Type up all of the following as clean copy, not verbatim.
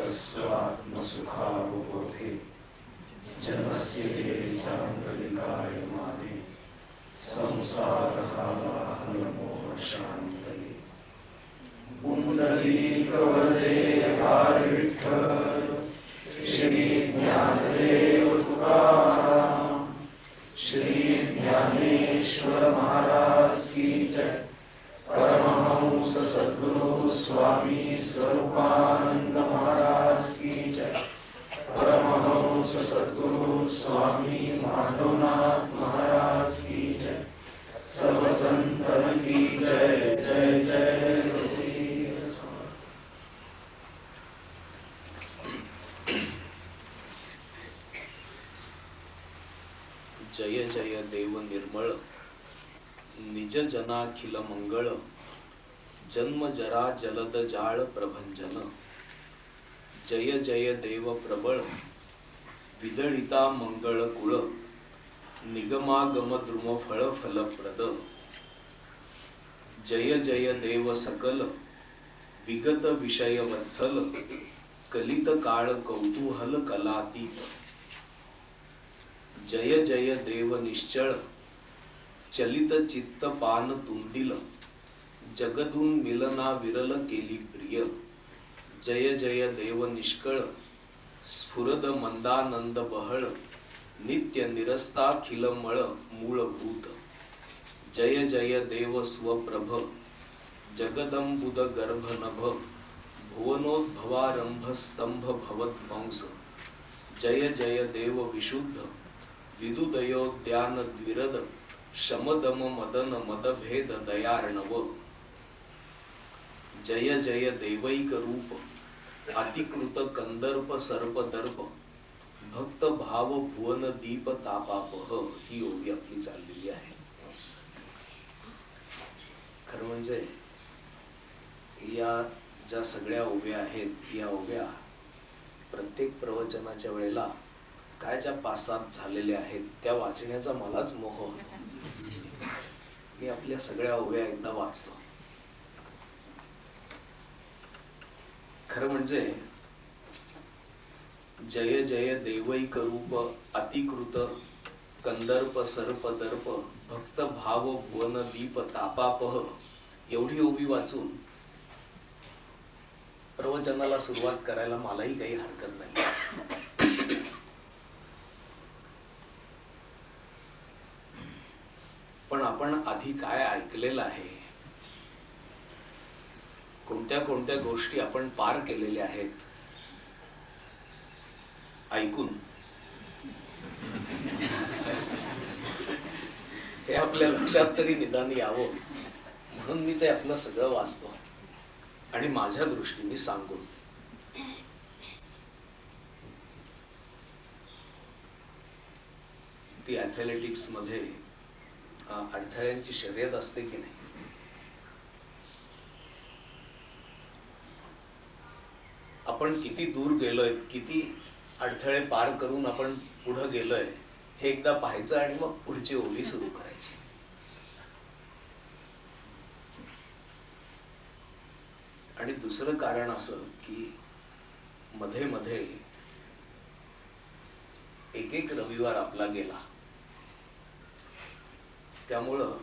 स्वस्वात्मसुखावबोधे जन्मस्य देशान्तरिकायमाने संसारहालाहलमोहशान्तये पुण्डरीकवरदे हरि विठ्ठल श्री ज्ञानदेव तुकाराम श्री ज्ञानेश्वर महाराज की जय। परमहंस सद्गुरु स्वामी स्वरूपानंद महाराज की जय। परमहंस सद्गुरु स्वामी माधवनाथ महाराज की जय। सब संतन की जय जय जय। जय जय देव निर्मळ निज जनाखिल मंगळ जन्म जरा जलद जाळ प्रभंजन। जय जय देव प्रबळ विदळिता मंगळ कुळ निगमागम द्रुम फळ फलप्रद। जय जय देव सकल विगत विषय वत्सल कलित काळ कौतूहल कलातीत। जय जय देव निश्चळ चलित चित्त पान तुंदिल जगदून मिलना विरल केली प्रिय। जय जय देव निष्कळ स्फुरद मंदानंद बहळ नित्य निरस्ताखिल मळ मूळभूत। जय जय देव स्वप्रभ जगदंबुद गर्भ नभ भुवनोद्भवारंभ स्तंभ भवद्वंस। जय जय देव विशुद्ध विदुदयोद्यान द्विरद शमदम मदन मदभेद दयार्णव। जय जय दैवैक रूप अतिकृत कंदर्प सर्पदर्प भक्त भाव भुवन दीप तापापह। ही ओवी आपली चाललेली आहे। खरं म्हणजे या ज्या सगळ्या ओव्या आहेत या ओव्या प्रत्येक प्रवचनाच्या वेळेला काय ज्या 5-7 झालेल्या आहेत त्या वाचण्याचा मलाच मोह होता। मी आपल्या सगळ्या ओव्या एकदा वाचतो। खरं म्हणजे जय जय दैवैक रूप अतिकृत कंदर्प सर्पदर्प भक्त भाव भुवन दीप तापापह एवढी ओवी वाचून प्रवचनाला सुरुवात करायला मलाही काही हरकत नाही। पण आपण आधी काय ऐकलेलं आहे, कोणत्या कोणत्या गोष्टी आपण पार केलेल्या आहेत ऐकून हे आपल्या लक्षात तरी निदान यावं म्हणून मी ते आपलं सगळं वाचतो आणि माझ्या दृष्टीने सांगून। ती ॲथलेटिक्स मध्ये अडथळ्यांची शर्यत असते की नाही, आपण किती दूर गेलोय, किती अडथळे पार करून आपण पुढे गेलोय हे एकदा पाहायचं आणि मग पुढची ओवी सुरू करायची। आणि दुसरं कारण असं की मध्ये मध्ये एक रविवार आपला गेला, त्यामुळं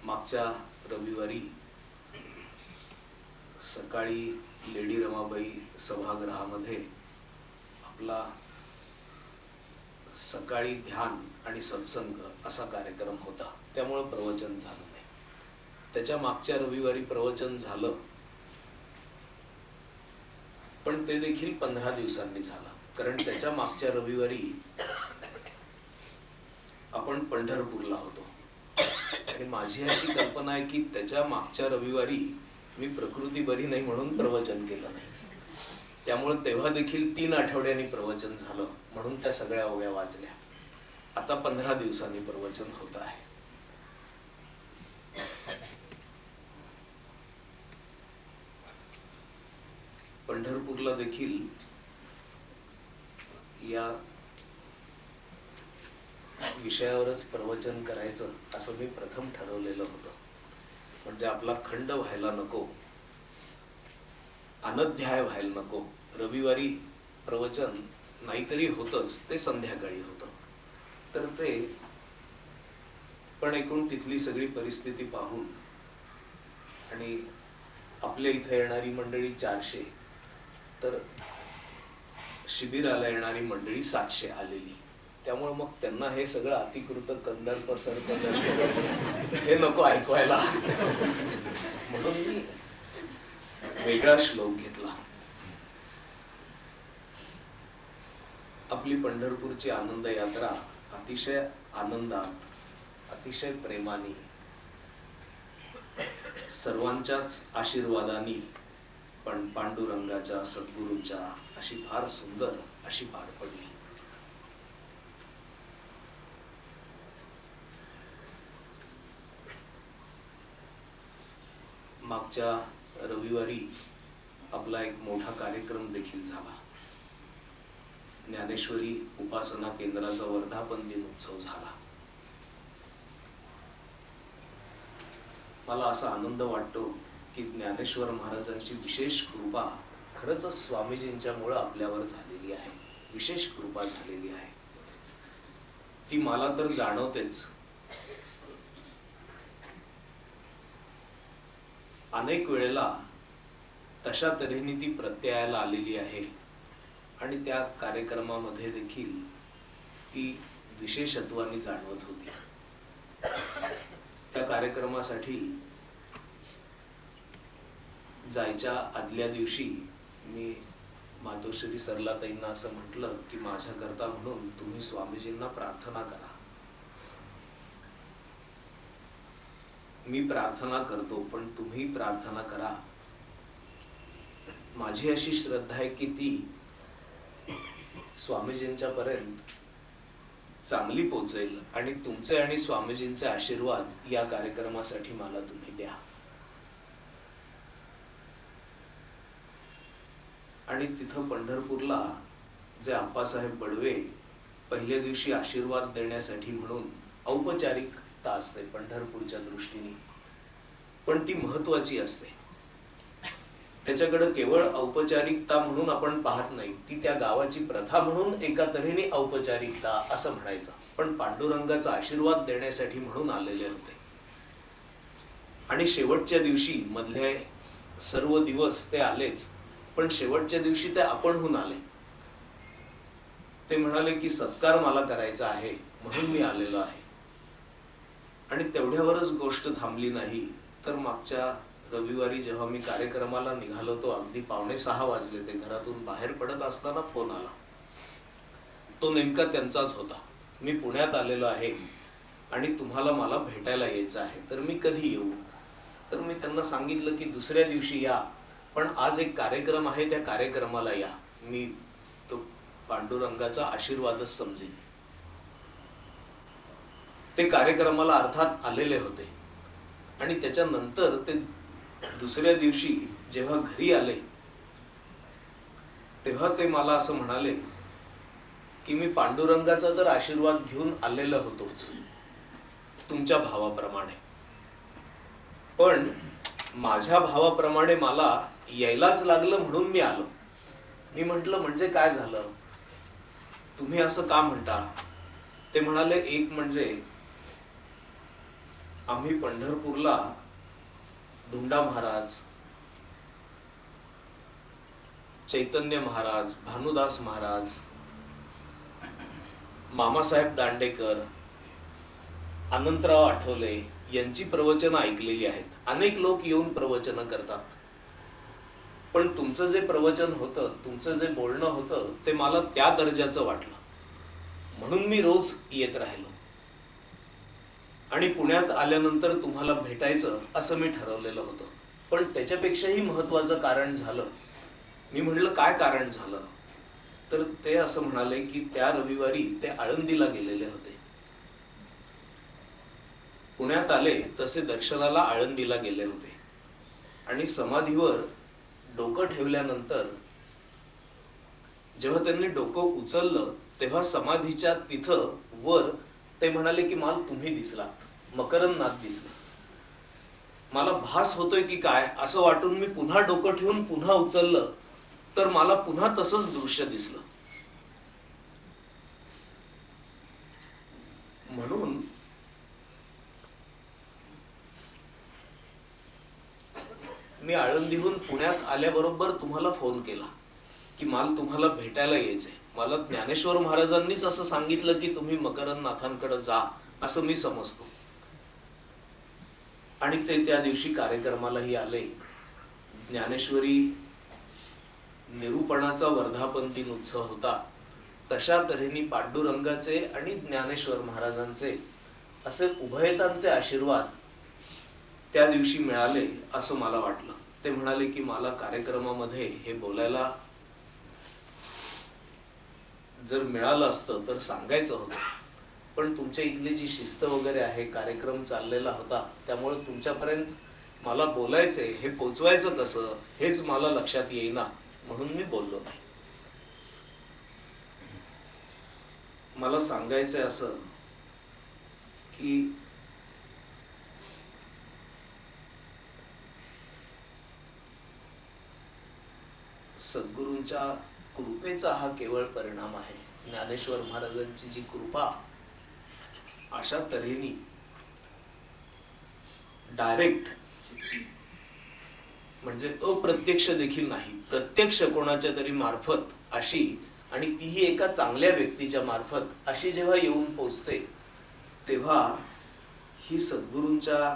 मागच्या रविवारी सकाळी लेडी रमाबाई सभागृहामध्ये आपला सकाळी ध्यान आणि सत्संग असा कार्यक्रम होता, त्यामुळं प्रवचन झालं नाही। त्याच्या मागच्या रविवारी प्रवचन झालं पण ते देखील 15 दिवसांनी झालं, कारण त्याच्या मागच्या रविवारी आपण पंढरपूरला होतो आणि माझी अशी कल्पना आहे की त्याच्या मागच्या रविवारी मी प्रकृती बरी नाही म्हणून प्रवचन केलं नाही, त्यामुळे तेव्हा देखील 3 आठवड्यांनी प्रवचन झालं म्हणून त्या सगळ्या ओव्या वाचल्या। आता 15 दिवसांनी प्रवचन होत आहे। पंढरपूरला देखील या विषयावरच प्रवचन करायचं असं मी प्रथम ठरवलेलं होतं, म्हणजे आपला खंड व्हायला नको, अनध्याय व्हायला नको, रविवारी प्रवचन नाहीतरी होतच, ते संध्याकाळी होतं. तर ते पण एकूण तिथली सगळी परिस्थिती पाहून आणि आपल्या इथे येणारी मंडळी 400, तर शिबिराला येणारी मंडळी 700 आलेली. त्यामुळे मग त्यांना हे सगळं अतिकृत कंदर्प सर्प हे नको ऐकवायला, म्हणून मी वेगळा श्लोक घेतला. आपली पंढरपूरची आनंद यात्रा अतिशय आनंदात, अतिशय प्रेमाने, सर्वांच्याच आशीर्वादाने, पण पांडुरंगाच्या, सद्गुरूंच्या अशी फार सुंदर अशी पार पडली. मागच्या रविवारी आपला एक मोठा कार्यक्रम देखील झाला. ज्ञानेश्वरी उपासना केंद्राचा वर्धापन दिन उत्सव झाला. मला असा आनंद वाटतो की ज्ञानेश्वर महाराजांची विशेष कृपा खरंच स्वामीजींच्या मुळे आपल्यावर झालेली आहे. विशेष कृपा झालेली आहे ती मला तर जाणवतेच. अनेक वेळेला तशा तऱ्हेने ती प्रत्ययाला आलेली आहे आणि त्या कार्यक्रमामध्ये देखील ती विशेषत्वाने जाणवत होती. त्या कार्यक्रमासाठी जायच्या आदल्या दिवशी मी मातोश्री सरलाताईंना असं म्हटलं की माझ्याकरता म्हणून तुम्ही स्वामीजींना प्रार्थना करा. मी प्रार्थना करतो पण तुम्ही प्रार्थना करा. माझी अशी श्रद्धा आहे की ती स्वामीजींच्या पर्यंत चांगली पोचेल आणि तुमचे आणि स्वामीजींचे आशीर्वाद या कार्यक्रमासाठी मला तुम्ही द्या. आणि तिथं पंढरपूरला जे आप्पासाहेब बडवे पहिल्या दिवशी आशीर्वाद देण्यासाठी म्हणून औपचारिकता असते पंढरपूरच्या दृष्टीने, पण ती महत्वाची असते. त्याच्याकडे केवळ औपचारिकता म्हणून आपण पाहत नाही, ती त्या गावाची प्रथा म्हणून एका तऱ्हेने औपचारिकता असं म्हणायचं. पण पांडुरंगाचा आशीर्वाद देण्यासाठी म्हणून आलेले होते. आणि शेवटच्या दिवशी, मधले सर्व दिवस ते आलेच, पण शेवटच्या दिवशी ते आपणहून आले. ते म्हणाले की सत्कार मला करायचा आहे म्हणून मी आलेलो आहे. आणि तेवढ्यावरच गोष्ट थांबली नाही, तर मागच्या रविवारी जेव्हा मी कार्यक्रमाला निघालो तो अगदी 5:45 वाजले. ते घरातून बाहेर पडत असताना फोन आला. तो नेमका त्यांचाच होता. मी पुण्यात आलेलो आहे आणि तुम्हाला मला भेटायला यायचं आहे, तर मी कधी येऊ? तर मी त्यांना सांगितलं की दुसऱ्या दिवशी या, पण आज एक कार्यक्रम आहे, त्या कार्यक्रमाला या. मी तो पांडुरंगाचा आशीर्वादच समजेन. ते कार्यक्रमाला अर्थात आलेले होते. आणि त्याच्यानंतर ते दुसऱ्या दिवशी जेव्हा घरी आले तेव्हा ते मला असं म्हणाले की मी पांडुरंगाचा तर आशीर्वाद घेऊन आलेलो होतोच तुमच्या भावाप्रमाणे, पण माझ्या भावाप्रमाणे मला यायलाच लागलं म्हणून मी आलो. मी म्हटलं म्हणजे काय झालं, तुम्ही असं का म्हणता? ते म्हणाले एक म्हणजे आम्ही पंढरपूरला धुंडा महाराज, चैतन्य महाराज, भानुदास महाराज, मामासाहेब दांडेकर, अनंतराव आठवले यांची प्रवचनं ऐकलेली आहेत. अनेक लोक येऊन प्रवचनं करतात, पण तुमचं जे प्रवचन होतं, तुमचं जे बोलणं होतं ते मला त्या दर्जाचं वाटलं, म्हणून मी रोज येत राहिलो. आणि पुण्यात आल्यानंतर तुम्हाला भेटायचं असं मी ठरवलेलं होतं. पण त्याच्यापेक्षाही महत्वाचं कारण झालं. मी म्हटलं काय कारण झालं? तर ते असं म्हणाले की त्या रविवारी ते आळंदीला गेलेले होते. पुण्यात आले तसे दर्शनाला आळंदीला गेले होते. आणि समाधीवर डोकं ठेवल्यानंतर जेव्हा त्यांनी डोकं उचललं तेव्हा समाधीच्या तिथं वर ते म्हणाले की मला तुम्ही दिसलात, मकरंदनाथ दिसला. मला भास होतोय की काय असं वाटून मी पुन्हा डोकं ठेवून पुन्हा उचललं तर मला पुन्हा तसंच दृश्य दिसलं. म्हणून मी आळंदीहून पुण्यात आल्याबरोबर तुम्हाला फोन केला की मला तुम्हाला भेटायला यायचंय. मला ज्ञानेश्वर महाराजांनीच असं सांगितलं की तुम्ही मकरंदनाथांकडे जा, असं मी समजतो. आणि ते त्या दिवशी कार्यक्रमालाही आले. ज्ञानेश्वरी निरूपणाचा वर्धापन दिन उत्सव होता. तशा तऱ्हेने पांडुरंगाचे आणि ज्ञानेश्वर महाराजांचे असे उभयतांचे आशीर्वाद त्या दिवशी मिळाले असं मला वाटलं. ते म्हणाले की मला कार्यक्रमामध्ये हे बोलायला जर मिळालं असतं तर सांगायचं होतं, पण तुमच्या इथली जी शिस्त वगैरे आहे, कार्यक्रम चाललेला होता, त्यामुळे तुमच्यापर्यंत मला बोलायचंय हे पोचवायचं कसं हेच मला लक्षात येईना, म्हणून मी बोललो नाही. मला सांगायचंय असं की सद्गुरूंच्या कृपेचा हा केवळ परिणाम आहे. ज्ञानेश्वर महाराजांची जी कृपा अशा तऱ्हेने डायरेक्ट म्हणजे अप्रत्यक्ष देखील नाही, प्रत्यक्ष कोणाच्या तरी मार्फत अशी, आणि तीही एका चांगल्या व्यक्तीच्या मार्फत अशी जेव्हा येऊन पोचते, तेव्हा ही सद्गुरूंच्या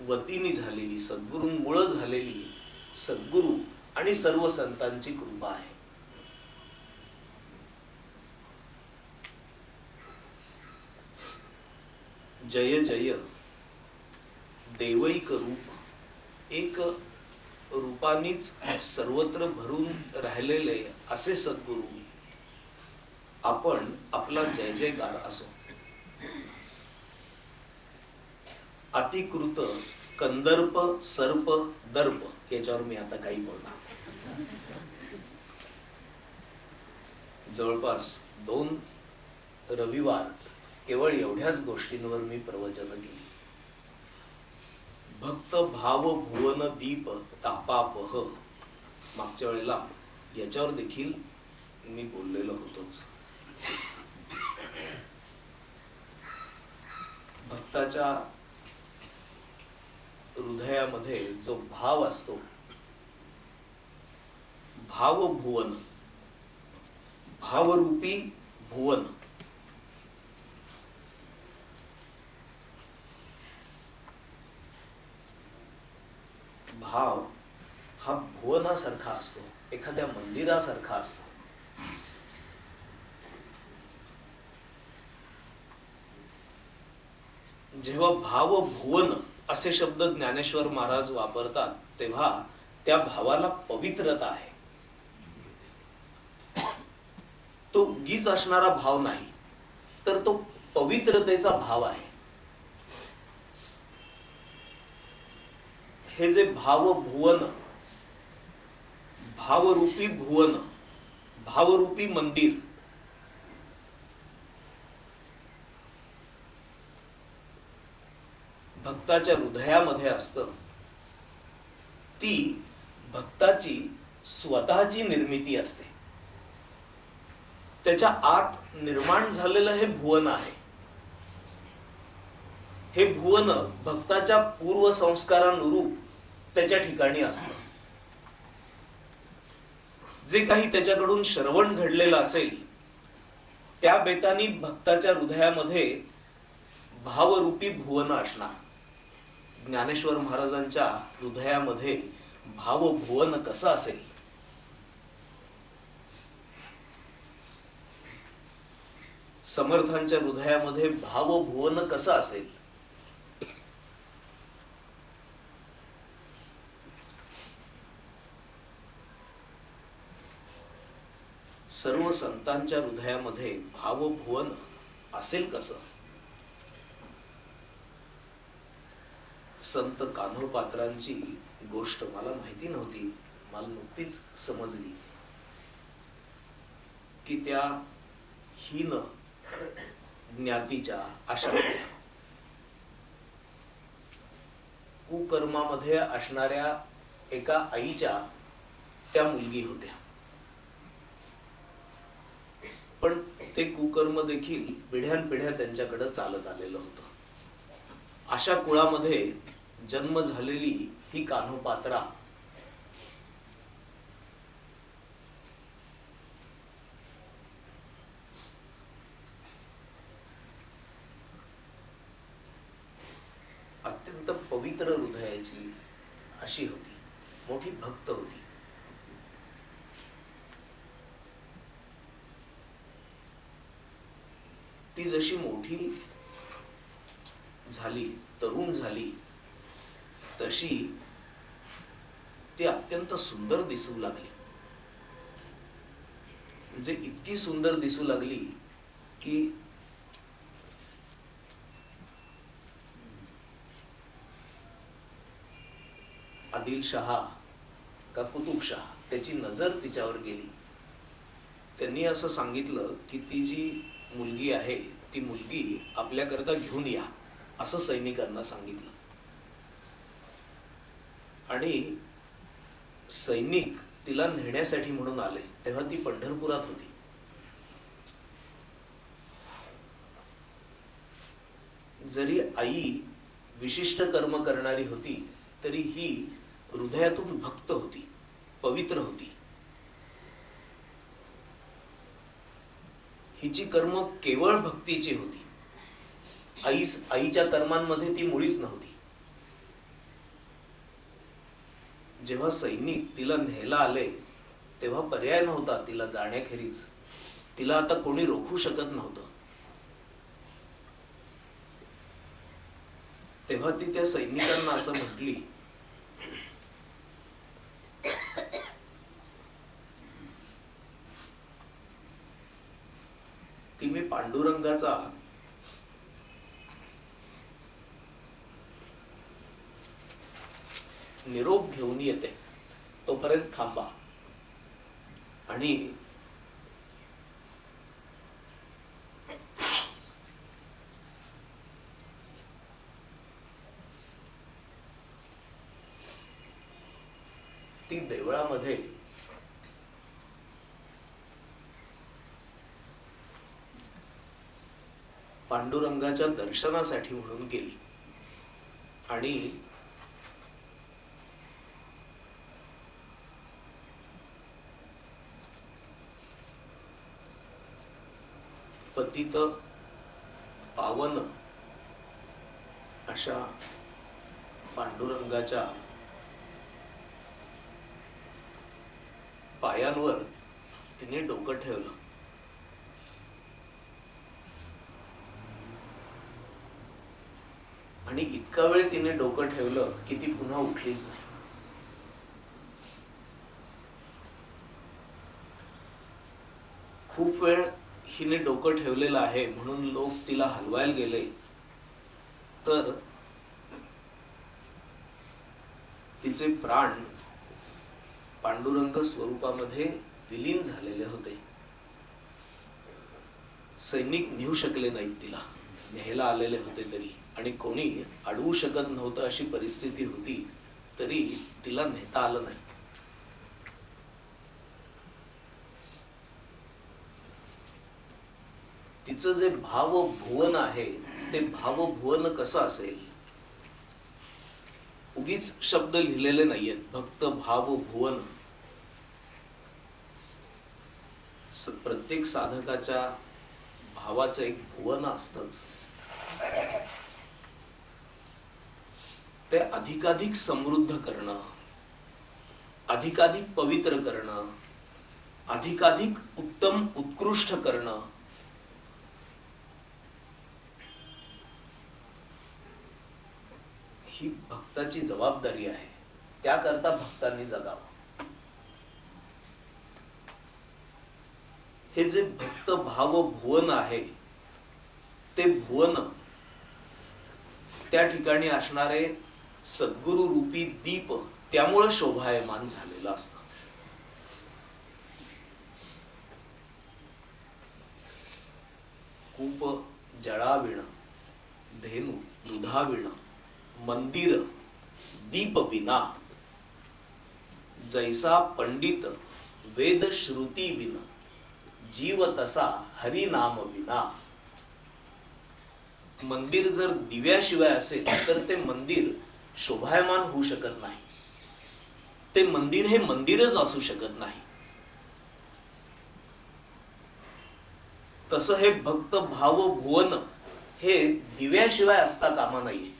वतीने झालेली, सद्गुरूंमुळे झालेली सद्गुरू आणि सर्व संतांची कृपा आहे. जय जय देवैक रूप, एक रूपानीच सर्वत्र भरून राहिलेले असे सद्गुरू, आपण आपला जय जयकार असो. अतिकृत कंदर्प सर्प दर्प याच्यावर मी आता काही बोलणार. जवळपास 2 रविवार केवळ एवढ्याच गोष्टींवर मी प्रवचन केली. भक्त भाव भुवन दीप तापापह, मागच्या वेळेला याच्यावर देखील मी बोललेलो होतोच. भक्ताच्या हृदयामध्ये जो भाव असतो, भाव भुवन, भावरूपी भुवन, भाव हा भुवनासारखा असतो, एखाद्या मंदिरासारखा असतो. जेव्हा भाव भुवन असे शब्द ज्ञानेश्वर महाराज वापरतात, तेव्हा त्या भावाला पवित्रता आहे. तो उगीच असणारा भाव नाही, तर तो पवित्रतेचा भाव आहे. हे जे भाव भुवन, भावरूपी भुवन, भावरूपी मंदिर, भक्ताच्या हृदयामध्ये असतं, ती भक्ताची स्वतःची निर्मिती असते. त्याच्या आत निर्माण झालेलं हे भुवन आहे. हे भुवन भक्ताच्या पूर्व संस्कारानुरूप त्याच्या ठिकाणी असतं. जे काही त्याच्याकडून श्रवण घडलेलं असेल, त्या बेतानी भक्ताच्या हृदयामध्ये भावरूपी भुवन असणार. ज्ञानेश्वर महाराजांच्या हृदयामध्ये भावभुवन कसं असेल? समर्थांच्या हृदयामध्ये भावभुवन कसं असेल? सर्व संतांच्या हृदयामध्ये भावभुवन असेल कसं? संत कान्होपात्रांची गोष्ट मला माहिती नव्हती, मला नुकतीच समजली की त्या हीन ज्ञातीच्या अशा कुकर्मामध्ये असणाऱ्या एका आईच्या त्या मुलगी होत्या. पण ते कुकर्म देखील पिढ्यानपिढ्या त्यांच्याकडे चालत आलेलं होतं. अशा कुळामध्ये जन्म झालेली ही कान्होपात्रा अत्यंत पवित्र हृदयाची अशी होती, मोठी भक्त होती. ती जशी मोठी झाली, तरुण झाली, तशी ती अत्यंत सुंदर दिसू लागली. म्हणजे इतकी सुंदर दिसू लागली की आदिलशहा का कुतुबशहा त्याची नजर तिच्यावर गेली. त्यांनी असं सांगितलं की ती जी मुलगी आहे ती मुलगी आपल्याकरता घेऊन या, असं सैनिकांना सांगितलं. आणि सैनिक तिला नेण्यासाठी म्हणून आले. तेव्हा ती पंढरपुरात होती. जरी आई विशिष्ट कर्म करणारी होती तरी ही हृदयातून भक्त होती, पवित्र होती. हिची कर्म केवळ भक्तीची होती. आईच्या कर्मांमध्ये ती मुळीच नव्हती. जेव्हा सैनिक तिला न्यायला आले तेव्हा पर्याय नव्हता तिला जाण्याखेरीज. तिला आता कोणी रोखू शकत नव्हतं. तेव्हा ती त्या सैनिकांना असं म्हटली, की मी पांडुरंगाचा निरोप घेऊन येते, तोपर्यंत थांबा. आणि ती देवळामध्ये पांडुरंगाच्या दर्शनासाठी म्हणून गेली. आणि पतित पावन अशा पांडुरंगाच्या पायांवर तिने डोकं ठेवलं. आणि इतका वेळ तिने डोकं ठेवलं की ती पुन्हा उठलीच नाही. खूप वेळ हिने डोकं ठेवलेलं आहे म्हणून लोक तिला हलवायला गेले तर तिचे प्राण पांडुरंग स्वरूपामध्ये विलीन झालेले होते. सैनिक नेऊ शकले नाहीत तिला. न्यायला आलेले होते तरी, आणि कोणी अडवू शकत नव्हतं अशी परिस्थिती होती, तरी तिला नेता आलं नाही. तिचं जे भावभुवन आहे ते भावभुवन कसं असेल? उगीच शब्द लिहिलेले नाहीयेत. भक्त भावभुवन. प्रत्येक साधकाच्या भावाचं एक भुवन असतंच. ते अधिकाधिक समृद्ध करणं, अधिकाधिक पवित्र करणं, अधिकाधिक उत्तम उत्कृष्ट करणं, ही भक्ताची जबाबदारी आहे. त्याकरता भक्तांनी जगावं. हे जे भक्त भाव भुवन आहे ते भुवन त्या ठिकाणी असणारे सद्गुरु रूपी दीप त्यामुळे शोभायमान झालेलं असतं. कूप जळाविण, धेनु दुधाविण, मंदिर दीप विना, जैसा पंडित वेद श्रुती बिन, जीव तसा हरी नाम विना. मंदिर जर दिव्याशिवाय असेल तर ते मंदिर शोभायमान होऊ शकत नाही. ते मंदिर हे मंदिरच असू शकत नाही. तसं हे भक्त भाव भुवन हे दिव्याशिवाय असता कामा नाहीये.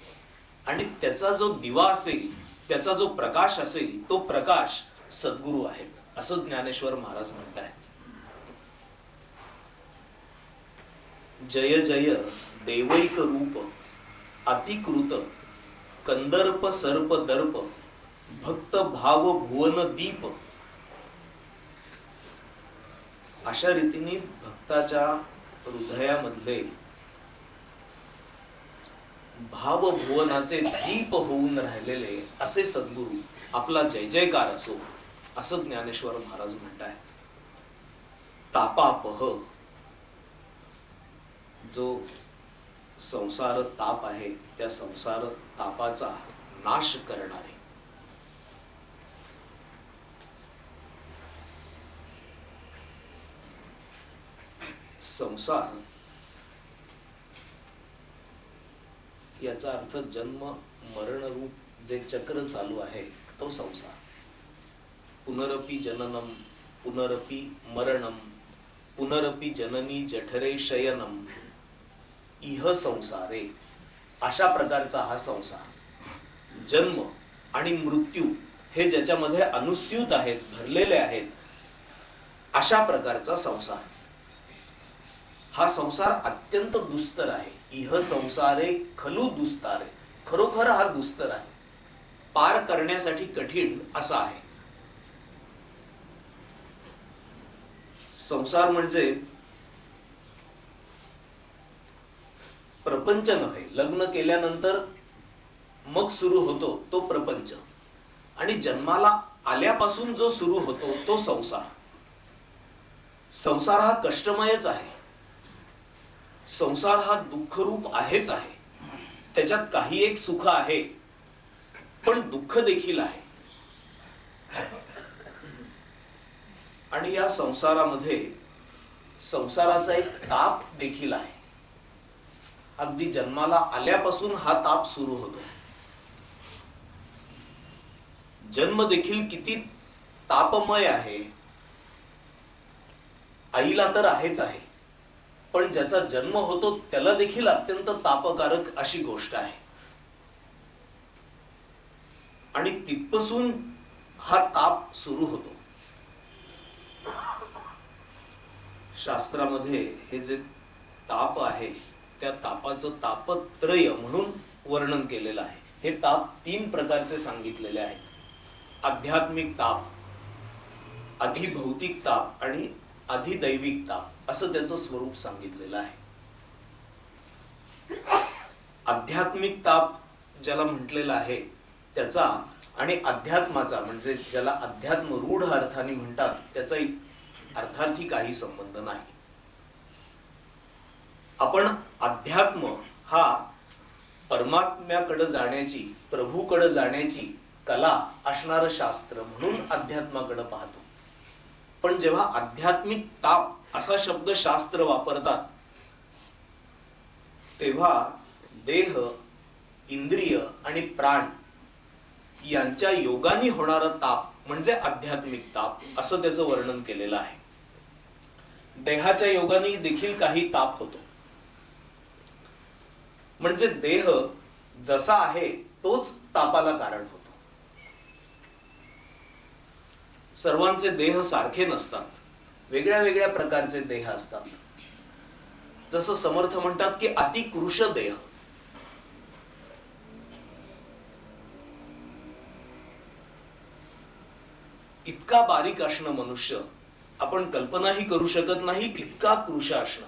आणि त्याचा जो दिवा असेल, त्याचा जो प्रकाश असेल, तो प्रकाश सद्गुरू आहेत, असं ज्ञानेश्वर महाराज म्हणतायत. जय जय देवैक रूप अतिकृत कंदर्प सर्प दर्प भक्त भाव भुवन दीप. अशा रीतीने भक्ताच्या हृदयामधले भाव भुवनाचे दीप होऊन राहिलेले असे सद्गुरू आपला जय जयकार असो, असं ज्ञानेश्वर महाराज म्हणताय. तापापह, जो संसार ताप आहे त्या संसार तापाचा नाश करणारे. संसार याचा अर्थ जन्म मरण रूप जे चक्र चालू आहे तो संसार. पुनरपि जननम पुनरपि मरणम पुनरपि जननी जठरे शयनम इह संसारे. अशा प्रकारचा हा संसार. जन्म आणि मृत्यू हे ज्याच्यामध्ये अनुस्यूत आहेत, भरलेले आहेत, अशा प्रकारचा संसार. हा संसार अत्यंत दुस्तर आहे. इह संसारे खलू दुस्तारे. खरोखर हा दुस्तर आहे, पार करण्यासाठी कठीण असा आहे. संसार म्हणजे प्रपंच नव्हे. लग्न केल्यानंतर मग सुरू होतो तो प्रपंच, आणि जन्माला आल्यापासून जो सुरू होतो तो संसार. संसार हा कष्टमयच आहे. संसार हा दुःखरूप आहेच आहे. त्याच्यात काही एक सुख आहे, पण दुःख देखील आहे. आणि या संसारामध्ये संसाराचा एक ताप देखील आहे. अगदी जन्माला आल्यापासून हा ताप सुरू होतो. जन्म देखील किती तापमय आहे. आईला तर आहेच आहे, पण ज्याचा जन्म होतो त्याला देखील अत्यंत तापकारक अशी गोष्ट आहे. आणि तिथपासून हा ताप सुरू होतो. शास्त्रामध्ये हे जे ताप आहे त्या तापाचं तापत्रय म्हणून वर्णन केलेलं आहे. हे ताप 3 प्रकारचे सांगितलेले आहेत. आध्यात्मिक ताप, अधिभौतिक ताप आणि अधिदैविक ताप असं त्याचं स्वरूप सांगितलेलं आहे. आध्यात्मिक ताप ज्याला म्हटलेला आहे त्याचा आणि अध्यात्माचा, म्हणजे ज्याला अध्यात्म रूढ अर्थाने म्हणतात, त्याचा अर्थार्थी काही संबंध नाही. आपण अध्यात्म हा परमात्म्याकडे जाण्याची, प्रभूकडे जाण्याची कला असणार शास्त्र म्हणून अध्यात्माकडे पाहतो. पण जेव्हा आध्यात्मिक ताप असा शब्द शास्त्र वापरतात तेव्हा देह, इंद्रिय आणि प्राण यांच्या योगाने होणारा ताप म्हणजे आध्यात्मिक ताप असं त्याचं वर्णन केलेलं आहे. देहाच्या योगाने देखील काही ताप होतो. म्हणजे देह जसा आहे तोच तापाला कारण होतो. सर्वांचे देह सारखे नसतात. वेगळ्या वेगळ्या प्रकारचे देह असतात. जसं समर्थ म्हणतात की अतिकृश देह. इतका बारीक असणं मनुष्य आपण कल्पनाही करू शकत नाही. इतका कृश असणं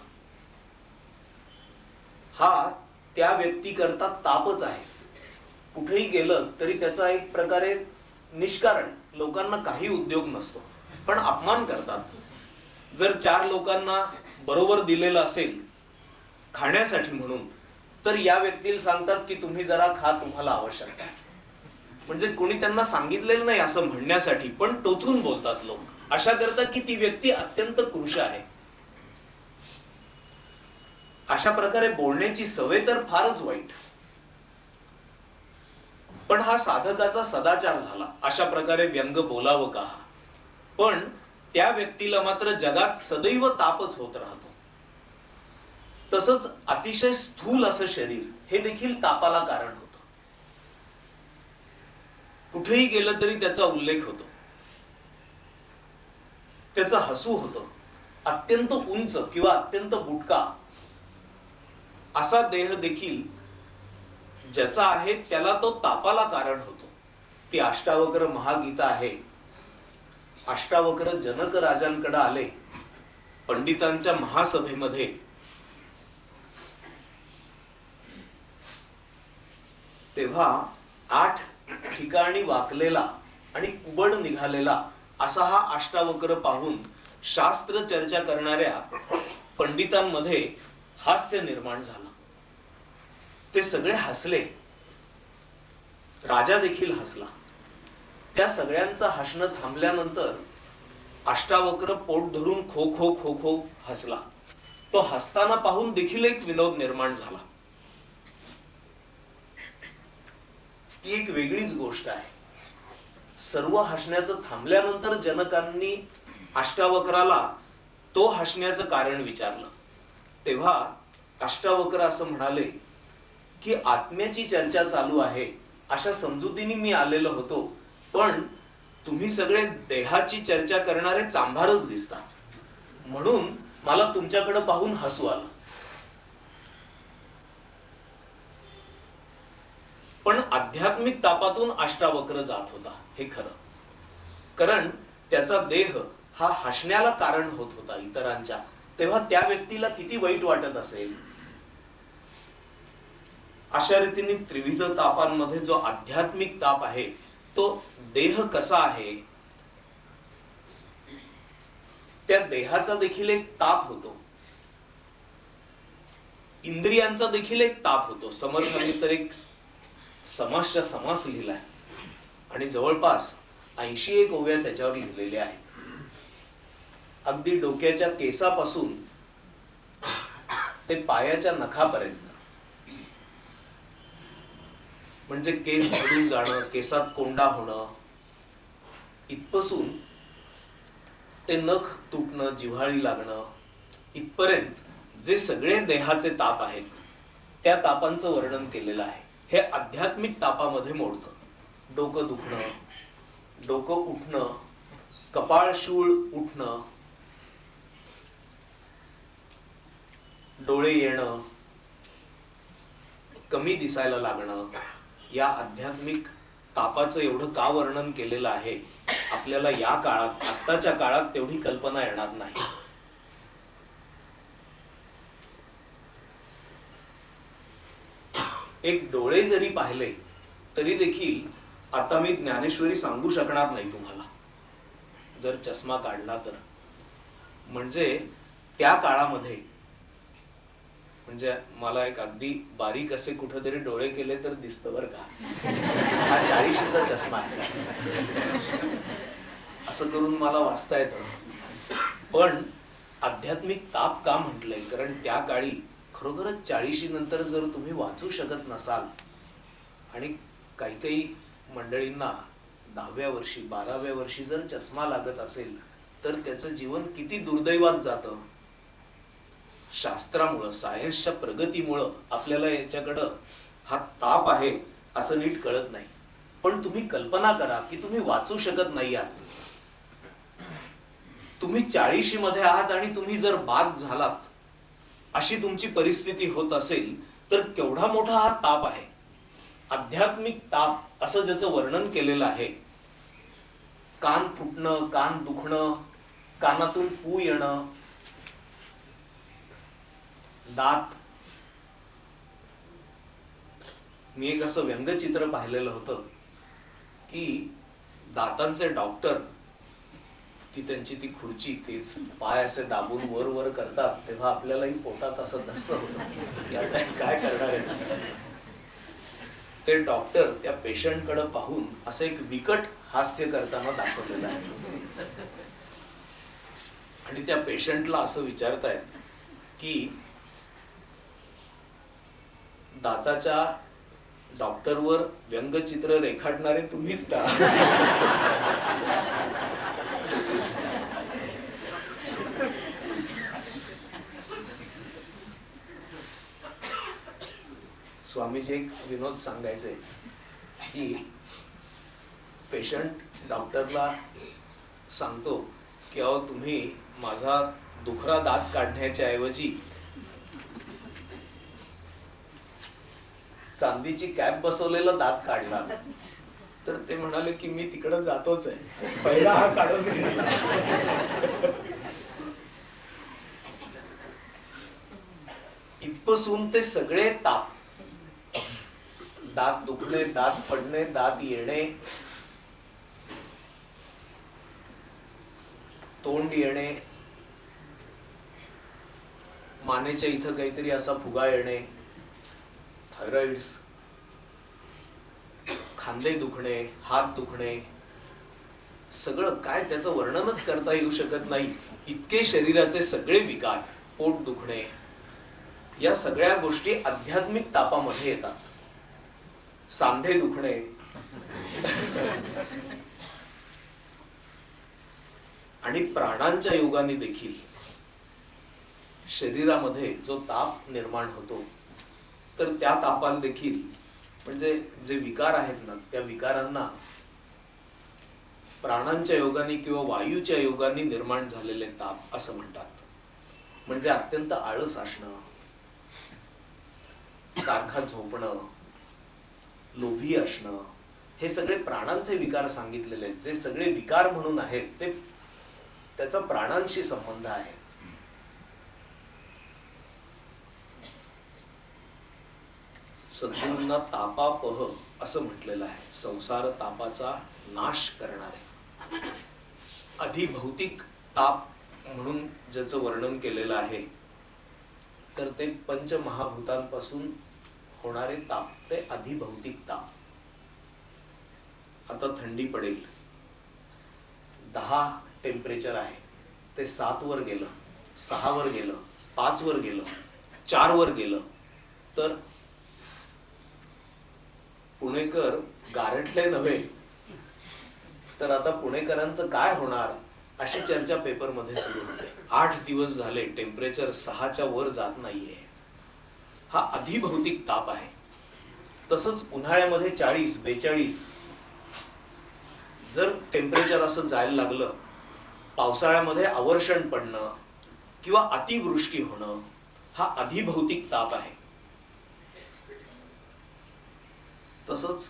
हा त्या व्यक्ती करता तापच आहे. कुठेही गेलं तरी त्याचा एक प्रकारे निष्कारण, लोकांना काही उद्योग नसतो, पण अपमान करतात. जर 4 लोकांना बरोबर दिलेलं असेल खाण्यासाठी म्हणून, तर या व्यक्तीला सांगतात की तुम्ही जरा खा, तुम्हाला आवश्यक आहे. म्हणजे कोणी त्यांना सांगितलेलं नाही असं म्हणण्यासाठी, पण टोचून बोलतात लोक, अशा करता की ती व्यक्ती अत्यंत कृश आहे. अशा प्रकारे बोलण्याची सवय तर फारच वाईट. पण हा साधकाचा सदाचार झाला, अशा प्रकारे व्यंग बोलावं का. पण त्या व्यक्तीला मात्र जगात सदैव तापच होत राहतो. तसंच अतिशय स्थूल असं शरीर हे देखील तापाला कारण होतं. कुठेही गेलं तरी त्याचा उल्लेख होतो, त्याचं हसू होतं. अत्यंत उंच किंवा अत्यंत बुटका असा देह देखील ज्याचा आहे त्याला तो तापाला कारण होतो. ती अष्टावक्र महागीता आहे. अष्टावक्र जनक राजांकडे आले पंडितांच्या महासभेमध्ये. तेव्हा 8 ठिकाणी वाकलेला आणि कुबड निघालेला असा हा अष्टावक्र पाहून शास्त्र चर्चा करणाऱ्या पंडितांमध्ये हास्य निर्माण झाला. ते सगळे हसले, राजा देखील हसला. त्या सगळ्यांचं हसणं थांबल्यानंतर अष्टावक्र पोट धरून खो खो खो खो हसला. तो हसताना पाहून देखील एक विनोद निर्माण झाला. ती एक वेगळीच गोष्ट आहे. सर्व हसण्याचं थांबल्यानंतर जनकांनी अष्टावक्राला तो हसण्याचं कारण विचारलं. तेव्हा अष्टावक्र असं म्हणाले की आत्म्याची चर्चा चालू आहे अशा समजुतीने मी आलेलो होतो, पण तुम्ही सगळे देहाची चर्चा करणारे चांभारच दिसतात, म्हणून मला तुमच्याकडे पाहून हसू आलं. पण आध्यात्मिक तापातून अष्टावक्र जात होता हे खरं, कारण त्याचा देह हा हसण्याला कारण होत होता इतरांच्या. तेव्हा त्या व्यक्तीला किती वाईट वाटत असेल. अशा रीतीने त्रिविध तापांमध्ये जो आध्यात्मिक ताप आहे तो देह कसा आहे, त्या देहाचा देखील एक ताप होतो, इंद्रियांचा देखील एक ताप होतो. समर्थांनी तर एक समासच्या समास लिहिलाय आणि जवळपास 81 ओव्या त्याच्यावर लिहिलेल्या आहेत. अगदी डोक्याच्या केसापासून ते पायाच्या नखापर्यंत, म्हणजे केस झडून जाणं, केसात कोंडा होणं इथपासून ते नख तुटणं, जिव्हाळी लागणं इथपर्यंत जे सगळे देहाचे ताप आहेत त्या तापांचं वर्णन केलेलं आहे. हे आध्यात्मिक तापामध्ये मोडतं. डोकं दुखणं, डोकं उठणं, कपाळशूळ उठणं, डोळे येणं, कमी दिसायला लागणं, या आध्यात्मिक तापाचं एवढं का वर्णन केलेलं आहे आपल्याला या काळात, आत्ताच्या काळात तेवढी कल्पना येणार नाही. एक डोळे जरी पाहिले तरी देखील आता मी ज्ञानेश्वरी सांगू शकणार नाही तुम्हाला जर चष्मा काढला तर. म्हणजे त्या काळामध्ये, म्हणजे मला एक अगदी बारीक असे कुठेतरी डोळे केले तर दिसतं बरं का, हा 40चा चष्मा आहे असं करून मला वाचता येतं. पण आध्यात्मिक ताप का म्हटलंय, कारण त्या काळी खरोखरच 40 नंतर जर तुम्ही वाचू शकत नसाल, आणि काही काही मंडळींना 10व्या वर्षी 12व्या वर्षी जर चष्मा लागत असेल तर त्याचं जीवन किती दुर्दैवात जातं. शास्त्रामुळं, सायन्सच्या प्रगतीमुळं आपल्याला याच्याकडं हा ताप आहे असं नीट कळत नाही. पण तुम्ही कल्पना करा की तुम्ही वाचू शकत नाही आहात, तुम्ही 40 मध्ये आहात आणि तुम्ही जर बाद झालात, अशी तुमची परिस्थिती होत असेल तर केवढा मोठा हा ताप आहे. आध्यात्मिक ताप असं ज्याचं वर्णन केलेलं आहे. कान फुटणं, कान दुखणं, कानातून पू येणं, दात. मी एक असं व्यंगचित्र पाहिलेलं होतं की दातांचे डॉक्टर, ती त्यांची ती खुर्ची, तेच पाय असे दाबून वर वर करतात, तेव्हा आपल्यालाही पोटात असं धस्स होतं काय करणार आहे. ते डॉक्टर त्या पेशंट कडे पाहून असं एक विकट हास्य करताना दाखवलेलं आहे. आणि त्या पेशंटला असं विचारतायत की दाताच्या डॉक्टरवर व्यंगचित्र रेखाटणारे तुम्हीच का? स्वामीजी एक विनोद सांगायचे की पेशंट डॉक्टरला सांगतो की अहो तुम्ही माझा दुखरा दात काढण्याच्या ऐवजी चांदीची कॅप बसवलेला दात काढला. तर ते म्हणाले की मी तिकडे जातोच आहे, पहिला हा काढून घेतला. इथपासून ते सगळे ताप, दात दुखणे, दात पडणे, दात येणे, तोंड येणे, मानेच्या इथं काहीतरी असा फुगा येणे, थायरॉइड्स, खांदे दुखणे, हात दुखणे, सगळं काय त्याचं वर्णनच करता येऊ शकत नाही. इतके शरीराचे सगळे विकार, पोट दुखणे, या सगळ्या गोष्टी आध्यात्मिक तापामध्ये येतात. सांधे दुखणे, आणि प्राणांच्या योगाने देखील शरीरामध्ये जो ताप निर्माण होतो, तर त्या तापाला देखील म्हणजे जे विकार आहेत ना, त्या विकारांना प्राणांच्या योगाने किंवा वायूच्या योगाने निर्माण झालेले ताप असं म्हणतात. म्हणजे अत्यंत आळस असणं, सारखा झोपणं, लोभी असणं, हे सगळे प्राणांचे विकार सांगितलेले आहेत. जे सगळे विकार म्हणून आहेत ते त्याचा प्राणांशी संबंध आहे. सद्गुरूंना तापापह असं म्हटलेलं आहे. संसार तापाचा नाश करणारे. अधिभौतिक ताप म्हणून ज्याचं वर्णन केलेलं आहे, तर ते पंचमहाभूतांपासून होणारे ताप, ते अधिभौतिक ताप. आता थंडी पडेल, 10 टेम्परेचर आहे, ते 7 वर गेलं, 6 वर गेलं, 5 वर गेलं, 4 वर गेलं, तर पुणेकर गारठले नव्हे तर आता पुणेकरांचं काय होणार, अशी चर्चा पेपर मध्ये सुरू होते. 8 दिवस झाले टेम्परेचर 6च्या वर जात नाहीये. हा अधिभौतिक ताप आहे. तसंच उन्हाळ्यामध्ये 40-42 जर टेम्परेचर असं जायला लागलं, पावसाळ्यामध्ये अवर्षण पडणं किंवा अतिवृष्टी होणं, हा अधिभौतिक ताप आहे. तसंच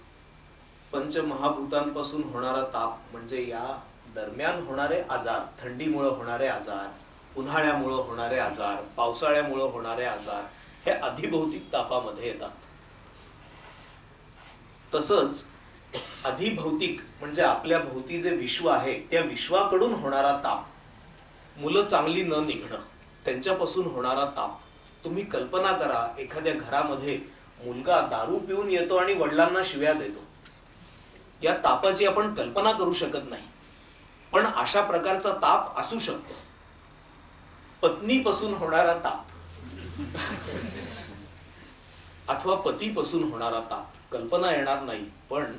पंचमहाभूतांपासून होणारा ताप म्हणजे या दरम्यान होणारे आजार, थंडीमुळे होणारे आजार, उन्हाळ्यामुळे होणारे आजार, पावसाळ्यामुळे होणारे आजार, हे अधिभौतिक तापामध्ये येतात. तसंच अधिभौतिक म्हणजे आपल्या भोवती जे विश्व आहे त्या विश्वाकडून होणारा ताप, मुलं चांगली न निघणं, त्यांच्यापासून होणारा ताप. तुम्ही कल्पना करा, एखाद्या घरामध्ये मुलगा दारू पिऊन येतो आणि वडिलांना शिव्या देतो. या तापाची आपण कल्पना करू शकत नाही, पण अशा प्रकारचा ताप असू शकतो. पत्नीपासून होणारा ताप अथवा पतीपासून होणारा ताप कल्पना येणार नाही. पण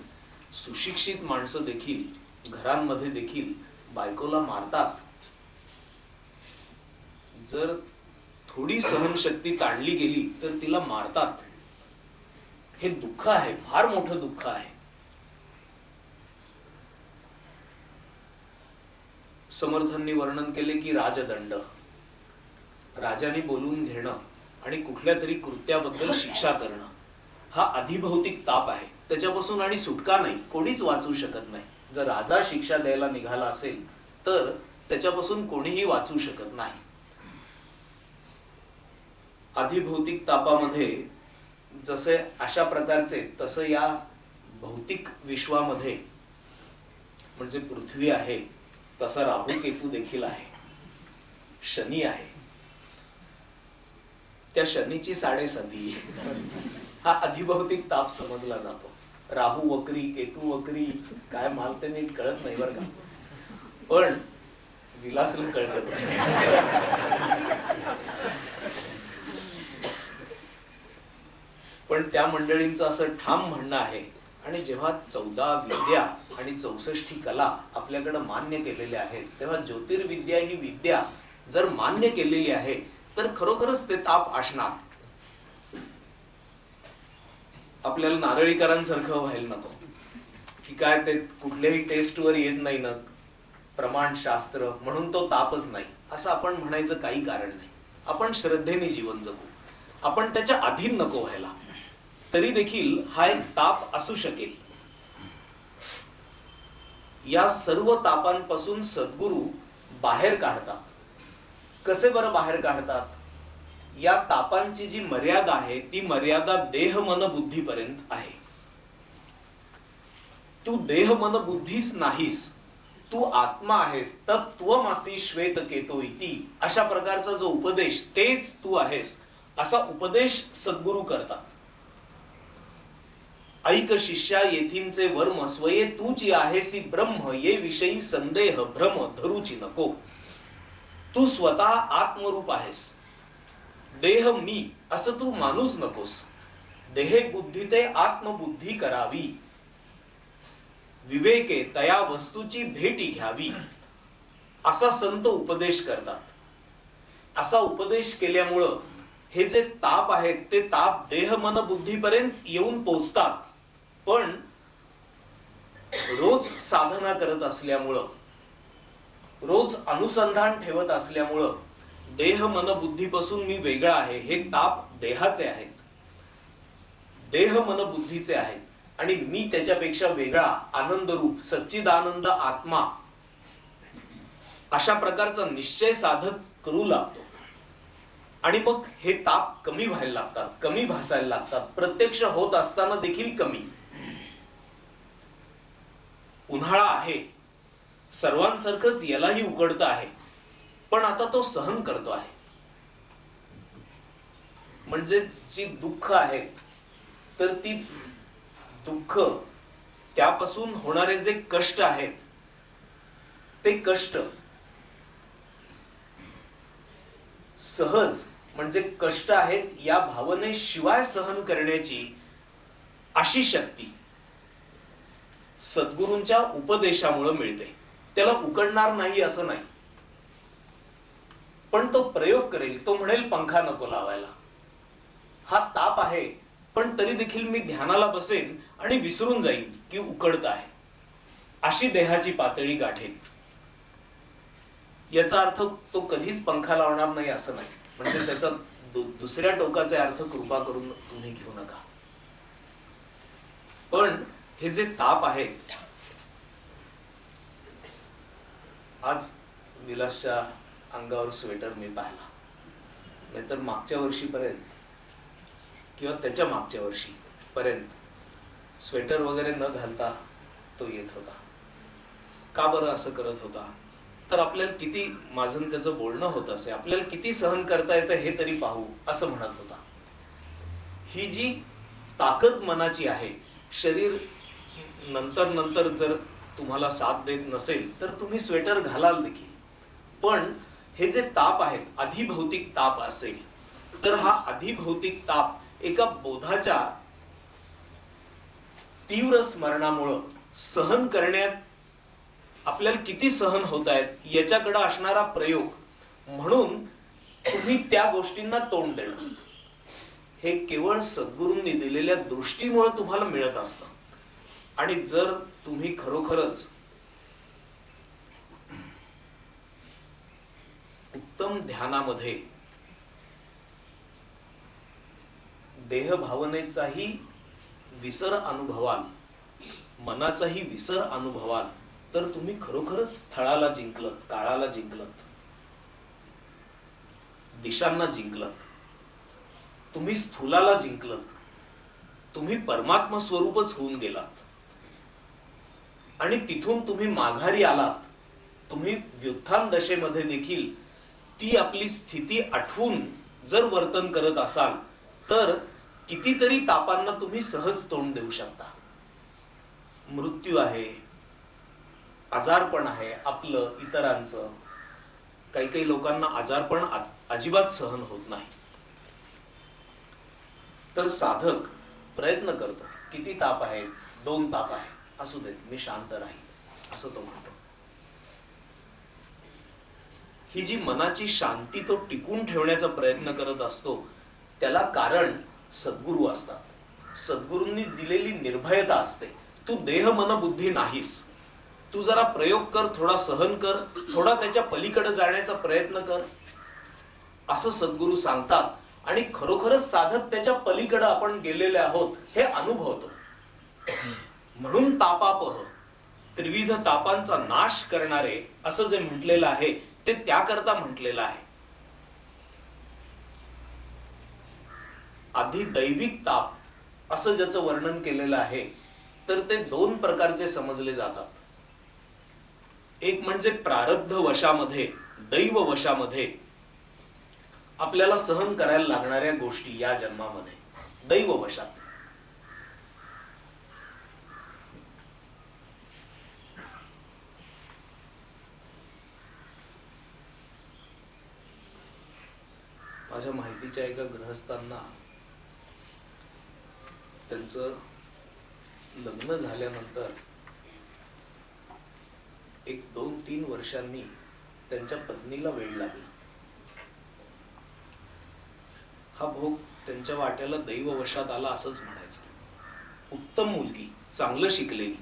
सुशिक्षित माणसं देखील घरांमध्ये देखील बायकोला मारतात. जर थोडी सहनशक्ती ताणली गेली तर तिला मारतात. हे दुःख आहे, फार मोठं दुःख आहे. समर्थांनी वर्णन केले की राजदंड, राजाने बोलून घेणं आणि कुठल्या तरी कृत्याबद्दल शिक्षा करणं, हा अधिभौतिक ताप आहे. त्याच्यापासून आणि सुटका नाही, कोणीच वाचू शकत नाही. जर राजा शिक्षा द्यायला निघाला असेल तर त्याच्यापासून कोणीही वाचू शकत नाही. अधिभौतिक तापामध्ये जसे अशा प्रकारचे, तसं या भौतिक विश्वामध्ये म्हणजे पृथ्वी आहे, तसा राहू केतू देखील आहे, शनी आहे. त्या शनीची 7.5 हा अधिभौतिक ताप समजला जातो. राहू वक्री, केतू वक्री, काय माल ते नीट कळत नाही बरं का, पण विलासला कळत. पण त्या मंडळींचं असं ठाम म्हणणं आहे, आणि जेव्हा 14 विद्या आणि 64 कला आपल्याकडे मान्य केलेल्या आहेत, तेव्हा ज्योतिर्विद्या ही विद्या जर मान्य केलेली आहे तर खरोखरच ते ताप असणार. आपल्याला नारळीकरांसारखं व्हायला नको की काय ते कुठल्याही टेस्टवर येत नाही ना, प्रमाण शास्त्र म्हणून तो तापच नाही, असं आपण म्हणायचं काही कारण नाही. आपण श्रद्धेने जीवन जगू, आपण त्याच्या अधीन नको व्हायला. तरी देखील हा एक ताप असू शकेल. या सर्व तापांपासून सद्गुरू बाहेर काढतात. कसे बरं बाहेर काढतात? या तापांची जी मर्यादा आहे ती मर्यादा देह मन बुद्धीपर्यंत आहे. तू देह मन बुद्धीच नाहीस, तू आत्मा आहेस. तत्त्वमसि श्वेतकेतो इति, अशा प्रकारचा जो उपदेश, तेच तू आहेस असा उपदेश सद्गुरू करतात. ऐक शिष्या येथींचे वर्म, स्वये तूची आहेसी ब्रह्म, ये विषयी संदेह भ्रम धरूची नको. तू स्वतः आत्मरूप आहेस. देह मी असं तू मानूच नकोस. देहे बुद्धी ते आत्मबुद्धी करावी. विवेके तया वस्तूची भेटी घ्यावी, असा संत उपदेश करतात. असा उपदेश केल्यामुळं हे जे ताप आहेत ते ताप देह मन बुद्धीपर्यंत येऊन पोचतात. पण रोज साधना करत असल्यामुळं, रोज अनुसंधान ठेवत असल्यामुळं देह मन बुद्धीपासून मी वेगळा आहे हे ताप देहाचे आहेत, देह मन बुद्धीचे आहेत, आणि मी त्याच्यापेक्षा वेगळा आनंदरूप सच्चिदानंद आत्मा, अशा प्रकारचा निश्चय साधक करू लागतो. आणि मग हे ताप कमी व्हायला लागतात, कमी भासायला लागतात, प्रत्यक्ष होत असताना देखील कमी. उन्हाळा आहे, सर्वांसारखंच यालाही उकडतं आहे, पण आता तो सहन करतो आहे. म्हणजे जी दुःख आहेत तर ती दुःख, त्यापासून होणारे जे कष्ट आहेत ते कष्ट सहज, म्हणजे कष्ट आहेत या भावनेशिवाय सहन करण्याची अशी शक्ती सद्गुरूंच्या उपदेशामुळे मिळते. त्याला उकडणार नाही असं नाही, पण तो प्रयोग करेल. तो म्हणेल पंखा नको लावायला, हा ताप आहे, पण तरी देखील मी ध्यानाला बसेन आणि विसरून जाईन की उकडत आहे, अशी देहाची पातळी गाठेल. याचा अर्थ तो कधीच पंखा लावणार नाही असं नाही. म्हणजे त्याचा दुसऱ्या टोकाचे अर्थ कृपा करून तुम्ही घेऊ नका. पण हे जे ताप आहेत, आज विलासच्या अंगावर स्वेटर मी पाहिला, नाहीतर मागच्या वर्षीपर्यंत किंवा त्याच्या मागच्या वर्षी पर्यंत स्वेटर वगैरे न घालता तो येत होता. का बरं असं करत होता? तर आपल्याला किती, माझं त्याचं बोलणं होत असे, आपल्याला किती सहन करता येतं हे तरी पाहू असं म्हणत होता. ही जी ताकद मनाची आहे, शरीर नंतर नंतर जर तुम्हाला साथ देत नसेल तर तुम्ही स्वेटर घालाल देखील. पण हे जे ताप आहेत, अधिभौतिक ताप असेल तर हा अधिभौतिक ताप एका बोधाच्या तीव्र स्मरणामुळं सहन करण्यात आपल्याला किती सहन होत आहेत याच्याकडे असणारा प्रयोग म्हणून तुम्ही त्या गोष्टींना तोंड देणं हे केवळ सद्गुरूंनी दिलेल्या दृष्टीमुळे तुम्हाला मिळत असतं. आणि जर तुम्ही खरोखरच उत्तम ध्यानामध्ये देह भावनेचाही विसर अनुभवाल, मनाचाही विसर अनुभवाल, तर तुम्ही खरोखरच स्थळाला जिंकलत, काळाला जिंकलत, दिशांना जिंकलत, तुम्ही स्थूलाला जिंकलत, तुम्ही परमात्मा स्वरूपच होऊन गेलात. आणि तिथून तुम्ही माघारी आलात. तुम्ही व्युत्थान दशेमध्ये देखील ती आपली स्थिती आठवून जर वर्तन करत असाल तर कितीतरी तापांना तुम्ही सहज तोंड देऊ शकता. मृत्यू आहे, आजारपण आहे, आपलं इतरांचं. काही काही लोकांना आजारपण अजिबात सहन होत नाही. तर साधक प्रयत्न करतो, किती ताप आहे, 2 ताप आहे, असू देत, मी शांत राहील, असं तो म्हणतो. ही जी मनाची शांती तो टिकून ठेवण्याचा प्रयत्न करत असतो, त्याला कारण सद्गुरू असतात. सद्गुरूंनी दिलेली निर्भयता असते. तू देह मन बुद्धी नाहीस, तू जरा प्रयोग कर, थोडा सहन कर, थोडा त्याच्या पलीकडे जाण्याचा प्रयत्न कर, असं सद्गुरू सांगतात. आणि खरोखरच साधक त्याच्या पलीकडे आपण गेलेले आहोत हे अनुभवतो. म्हणून तापापह, त्रिविध तापांचा नाश करणारे, असं जे म्हटलेलं आहे ते त्याकरता म्हटलेलं आहे. आधी दैविक ताप असं ज्याचं वर्णन केलेलं आहे, तर ते 2 प्रकारचे समजले जातात. एक म्हणजे प्रारब्ध वशामध्ये, दैव वशामध्ये आपल्याला सहन करायला लागणाऱ्या गोष्टी या जन्मामध्ये, दैव वशात. माझ्या माहितीच्या एका गृहस्थांना त्यांचं लग्न झाल्यानंतर 1-2-3 वर्षांनी त्यांच्या पत्नीला वेळ लागला. हा भोग त्यांच्या वाट्याला दैववशात आला असंच म्हणायचं. उत्तम मुलगी, चांगलं शिकलेली,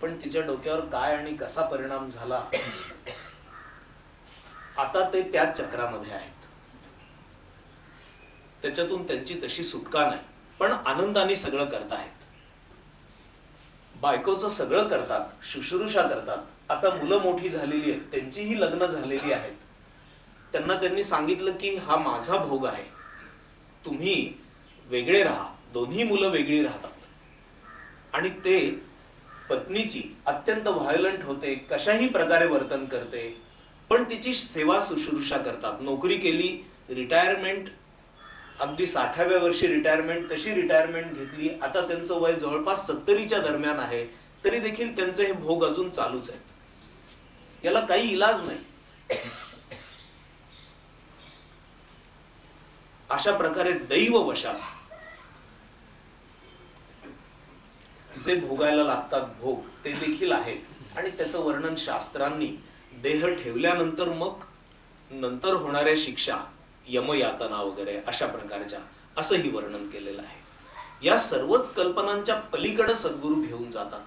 पण तिच्या डोक्यावर काय आणि कसा परिणाम झाला, आता ते त्याच चक्रामध्ये आहेत. त्याच्यातून त्यांची तशी सुटका नाही, पण आनंदाने सगळं करतायत. बायकोचं सगळं करतात, शुश्रूषा करतात. आता मुलं मोठी झालेली आहेत, त्यांचीही लग्न झालेली आहेत. त्यांना त्यांनी सांगितलं की हा माझा भोग आहे, तुम्ही वेगळे राहा. दोन्ही मुलं वेगळी राहतात. आणि ते पत्नीची अत्यंत व्हायलंट होते, कशाही प्रकारे वर्तन करते, पण तिची सेवा शुश्रूषा करतात. नोकरी केली, रिटायरमेंट, अगदी 60व्या वर्षी रिटायरमेंट, तशी रिटायरमेंट घेतली. आता त्यांचं वय जवळपास 70च्या दरम्यान आहे, तरी देखील त्यांचे हे भोग अजून चालूच आहेत. याला काही इलाज नाही. अशा प्रकारे दैव वशात जे भोगायला लागतात भोग, ते देखील आहेत. आणि त्याचं वर्णन शास्त्रांनी देह ठेवल्यानंतर मग नंतर होणाऱ्या शिक्षा, यमयातना वगैरे अशा प्रकारच्या, असंही वर्णन केलेलं आहे. या सर्वच कल्पनांच्या पलीकडे सद्गुरू घेऊन जातात.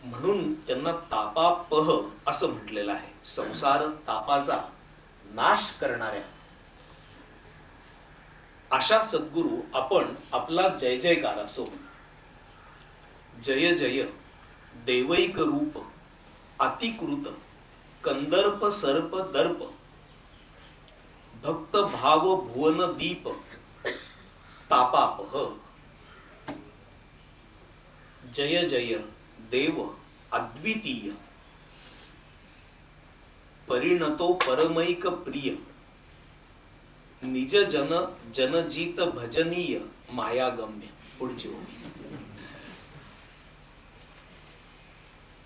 म्हणून त्यांना तापापह असं म्हटलेलं आहे. संसार तापाचा नाश करणाऱ्या अशा सद्गुरू आपण आपला जय जयकार असो. जय जय देवैक रूप अतिकृत कंदर्प सर्प दर्प भक्त भाव भुवन दीप तापापह. जय जय देव अद्वितीय परिणतो परमैक प्रिय निज जन जनजीत भजनीय मायागम्य. पुढची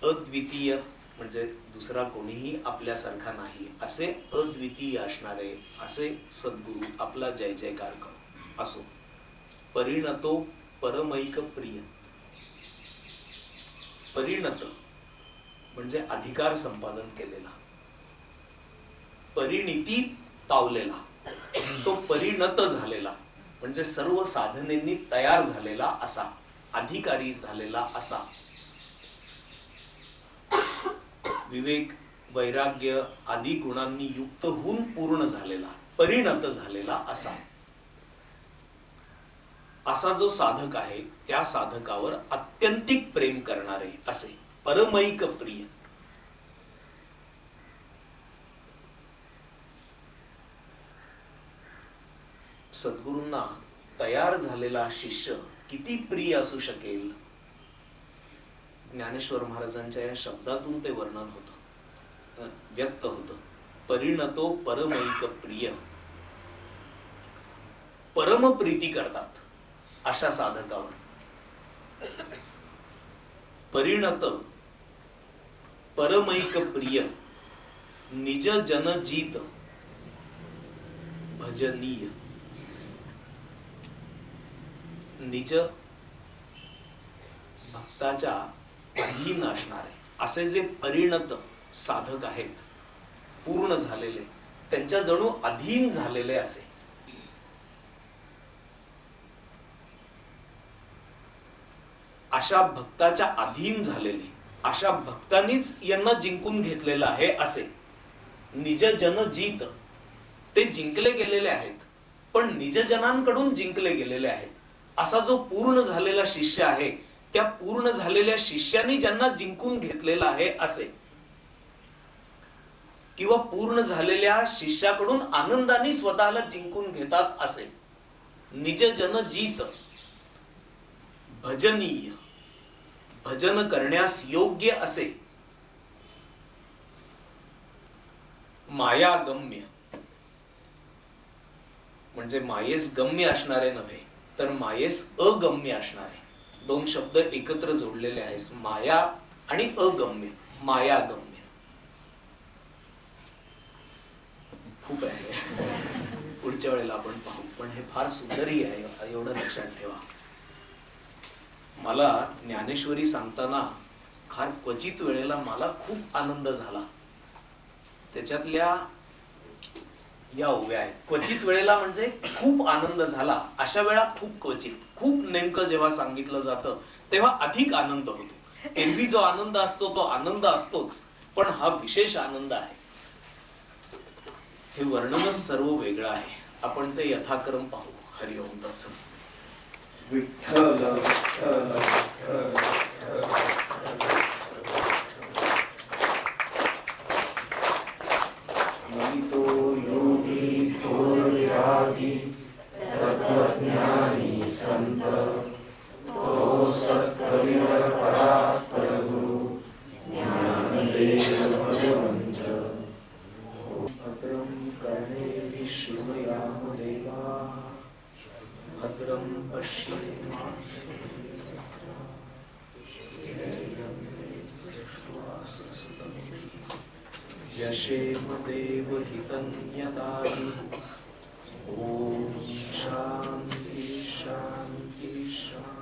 अद्वितीय म्हणजे दुसरा कोणीही आपल्यासारखा नाही, असे अद्वितीय असणारे असे सद्गुरू आपला जय जयकार करो असो. परिणतो परमैक प्रिय. परिणत म्हणजे अधिकार संपादन केलेला, परिणिती पावलेला, तो परिणत झालेला म्हणजे सर्व साधनेंनी तयार झालेला असा, अधिकारी झालेला असा. विवेक वैराग्य आदी गुणांनी युक्त होऊन पूर्ण झालेला, परिणत झालेला असा. असा जो साधक आहे त्या साधकावर अत्यंतिक प्रेम करणारे असे परमैक प्रिय. सद्गुरूंना तयार झालेला शिष्य किती प्रिय असू शकेल, ज्ञानेश्वर महाराजांच्या या शब्दातून ते वर्णन होतं, व्यक्त होतं. परिणतो परमैक प्रिय. परम प्रीती करतात. अशा साधकावर परिणत परमैक प्रिय निज जनजीत भजनीय. निज भक्ताच्या अधीन असणारे असे जे परिणत साधक आहेत, पूर्ण झालेले, त्यांच्या जणू अधीन झालेले असे. अशा भक्ताच्या अधीन झालेले, अशा भक्तांनीच यांना जिंकून घेतलेलं आहे असे. निज जन जीत, ते जिंकले गेलेले आहेत, पण निजजनांकडून जिंकले गेलेले आहेत. असा जो पूर्ण झालेला शिष्य आहे, त्या पूर्ण झालेल्या शिष्याने ज्यांना जिंकून घेतलेला आहे असे. किंवा पूर्ण झालेल्या शिष्याकडून आनंदाने स्वतःला जिंकून घेतात असे. निज जन जीत भजनीय, भजन करण्यास योग्य असे. मायागम्य, म्हणजे मायेस गम्य असणारे नव्हे, तर मायेस अगम्य असणारे. दोन शब्द एकत्र जोडलेले आहेत, माया आणि अगम्य. मायागम्य खूप आहे, पुढच्या वेळेला आपण पाहू, पण हे फार सुंदरही आहे, एवढं लक्षात ठेवा. मला ज्ञानेश्वरी सांगताना फार क्वचित वेळेला मला खूप आनंद झाला. त्याच्यातल्या या ओव्या आहेत. क्वचित वेळेला म्हणजे खूप आनंद झाला, अशा वेळा खूप क्वचित. खूप नेमकं जेव्हा सांगितलं जातं तेव्हा अधिक आनंद होतो. एरवी जो आनंद असतो तो आनंद असतोच, पण हा विशेष आनंद आहे. हे वर्णनच सर्व वेगळं आहे. आपण ते यथाक्रम पाहू. हरिओम तत्सम. विठ्ठल विठ्ठल विठ्ठल. तत्वज्ञानी संत तो सत्कविवर परात्पर गुरु ज्ञानदेव भगवंत. भद्रं कर्णेभिः शृणुयाम देवा, भद्रं पश्येमाक्षभिर्यजत्राः, यशेम देवहितं यदायुः. ओम शांति शांति शांति.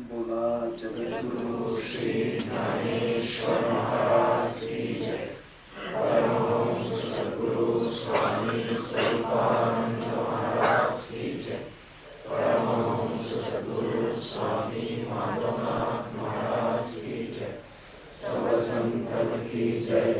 बोला जगद्गुरु श्री ज्ञानेश्वर महाराज की जय. परमहंस सद्गुरु स्वामी स्वरूपानंद महाराज की जय. परमहंस सद्गुरु स्वामी माधवनाथ महाराज की जय. सब संतन की जय.